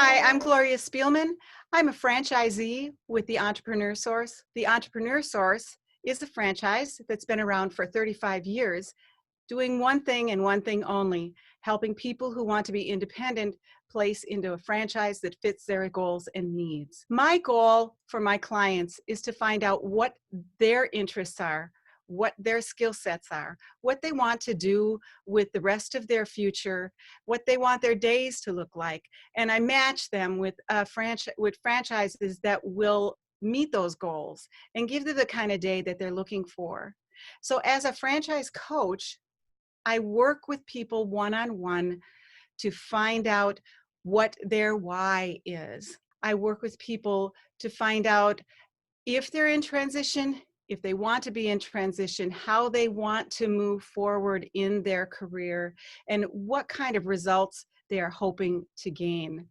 Hi, I'm Gloria Spielman. I'm a franchisee with the Entrepreneur Source. The Entrepreneur Source is a franchise that's been around for 35 years, doing one thing and one thing only, helping people who want to be independent place into a franchise that fits their goals and needs. My goal for my clients is to find out what their interests are, what their skill sets are, what they want to do with the rest of their future, what they want their days to look like. And I match them with franchises that will meet those goals and give them the kind of day that they're looking for. So as a franchise coach, I work with people one-on-one to find out what their why is. I work with people to find out if they're in transition, if they want to be in transition, how they want to move forward in their career, and what kind of results they are hoping to gain.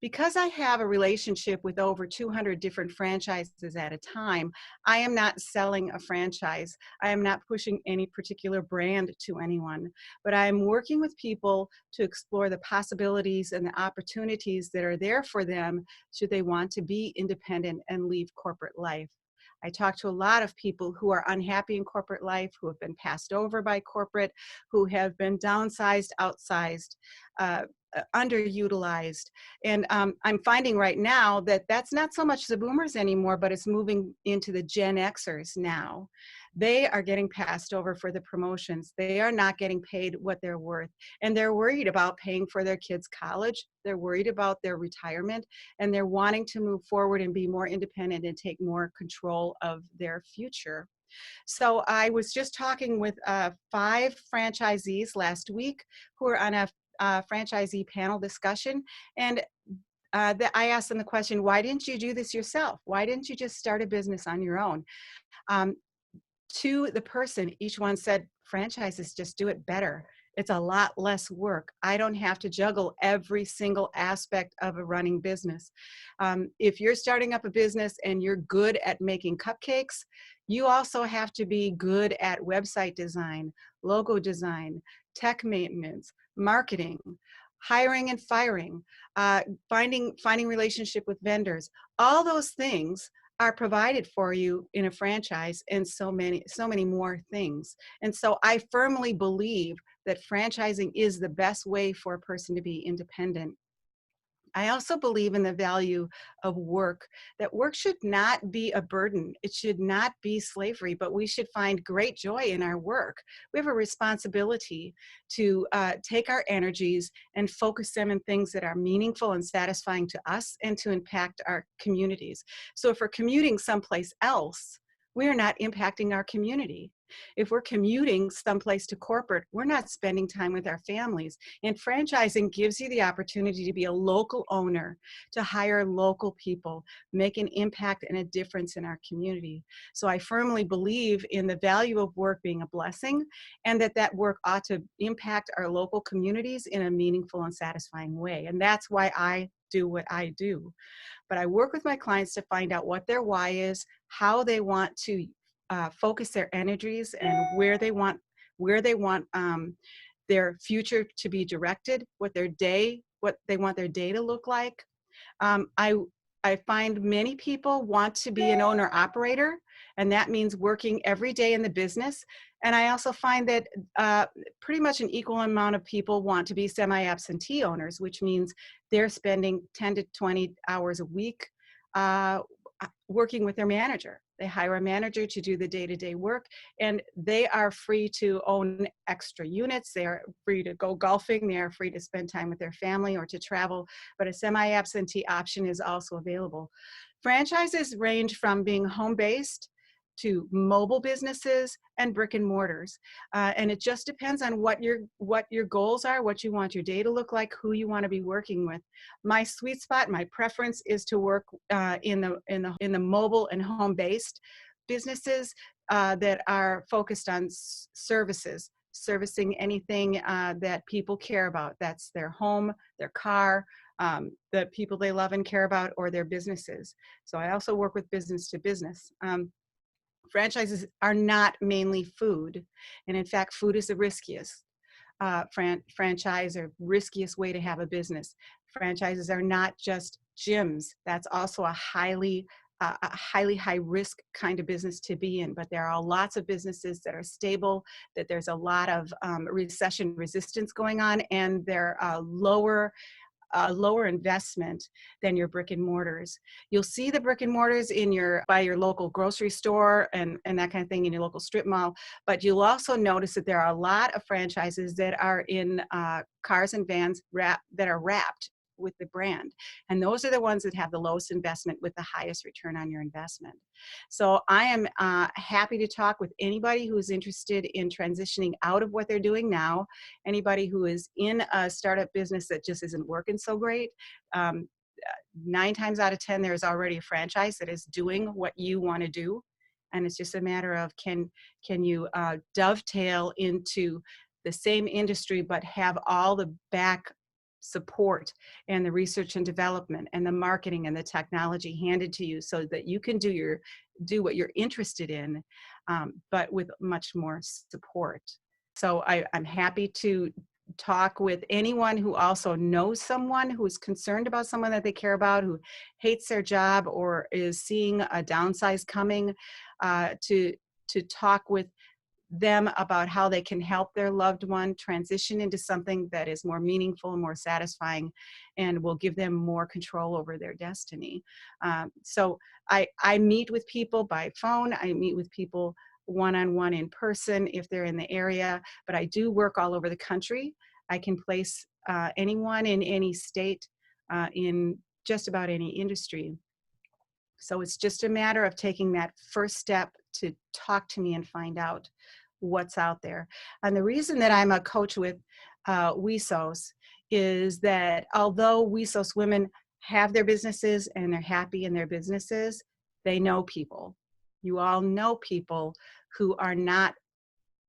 Because I have a relationship with over 200 different franchises at a time, I am not selling a franchise. I am not pushing any particular brand to anyone, but I am working with people to explore the possibilities and the opportunities that are there for them should they want to be independent and leave corporate life. I talk to a lot of people who are unhappy in corporate life, who have been passed over by corporate, who have been downsized, outsized, underutilized. And I'm finding right now that that's not so much the boomers anymore, but it's moving into the Gen Xers now. They are getting passed over for the promotions. They are not getting paid what they're worth. And they're worried about paying for their kids' college. They're worried about their retirement, and they're wanting to move forward and be more independent and take more control of their future. So I was just talking with 5 franchisees last week who are on a franchisee panel discussion, and I asked them the question, why didn't you do this yourself? Why didn't you just start a business on your own? To the person, each one said, franchises just do it better. It's a lot less work. I don't have to juggle every single aspect of a running business. If you're starting up a business and you're good at making cupcakes, you also have to be good at website design, logo design, tech maintenance, marketing, hiring and firing, finding relationship with vendors. All those things are provided for you in a franchise, and so many more things. And so I firmly believe that franchising is the best way for a person to be independent. I also believe in the value of work, that work should not be a burden. It should not be slavery, but we should find great joy in our work. We have a responsibility to take our energies and focus them in things that are meaningful and satisfying to us and to impact our communities. So if we're commuting someplace else, we are not impacting our community. If we're commuting someplace to corporate, we're not spending time with our families. And franchising gives you the opportunity to be a local owner, to hire local people, make an impact and a difference in our community. So I firmly believe in the value of work being a blessing, and that work ought to impact our local communities in a meaningful and satisfying way. And that's why I do what I do. But I work with my clients to find out what their why is, how they want to focus their energies, and where they want their future to be directed, what they want their day to look like. I find many people want to be an owner operator, and that means working every day in the business. And I also find that pretty much an equal amount of people want to be semi-absentee owners, which means they're spending 10 to 20 hours a week working with their manager. They hire a manager to do the day-to-day work, and they are free to own extra units. They are free to go golfing. They are free to spend time with their family or to travel, but a semi-absentee option is also available. Franchises range from being home-based to mobile businesses and brick and mortars. And it just depends on what your goals are, what you want your day to look like, who you want to be working with. My sweet spot, my preference is to work in the mobile and home-based businesses that are focused on services, servicing anything that people care about. That's their home, their car, the people they love and care about, or their businesses. So I also work with business to business. Franchises are not mainly food, and in fact, food is the riskiest. franchise or riskiest way to have a business. Franchises are not just gyms. That's also a highly high risk kind of business to be in. But there are lots of businesses that are stable, that there's a lot of recession resistance going on, and they're lower investment than your brick and mortars. You'll see the brick and mortars by your local grocery store and that kind of thing in your local strip mall, but you'll also notice that there are a lot of franchises that are in cars and vans that are wrapped with the brand. And those are the ones that have the lowest investment with the highest return on your investment. So I am happy to talk with anybody who's interested in transitioning out of what they're doing now, anybody who is in a startup business that just isn't working so great. 9 times out of 10, there's already a franchise that is doing what you want to do. And it's just a matter of can you dovetail into the same industry, but have all the back support and the research and development and the marketing and the technology handed to you so that you can do what you're interested in, but with much more support. So I'm happy to talk with anyone who also knows someone who's concerned about someone that they care about, who hates their job or is seeing a downsize coming, to talk with them about how they can help their loved one transition into something that is more meaningful and more satisfying and will give them more control over their destiny. So I meet with people by phone. I meet with people one-on-one in person if they're in the area, but I do work all over the country. I can place anyone in any state in just about any industry. So it's just a matter of taking that first step to talk to me and find out what's out there. And the reason that I'm a coach with WESOS is that although WESOS women have their businesses and they're happy in their businesses, they know people. You all know people who are not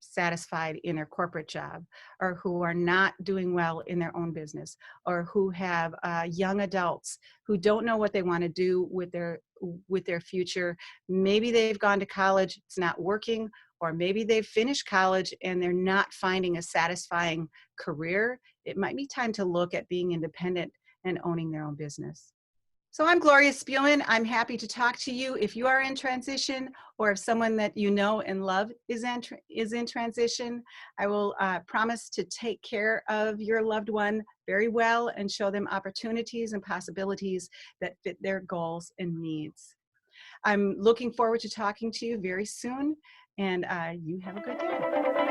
satisfied in their corporate job, or who are not doing well in their own business, or who have young adults who don't know what they want to do with their future. Maybe they've gone to college, it's not working, or maybe they've finished college and they're not finding a satisfying career. It might be time to look at being independent and owning their own business. So I'm Gloria Spielman. I'm happy to talk to you if you are in transition, or if someone that you know and love is in transition. I will promise to take care of your loved one very well and show them opportunities and possibilities that fit their goals and needs. I'm looking forward to talking to you very soon, and you have a good day.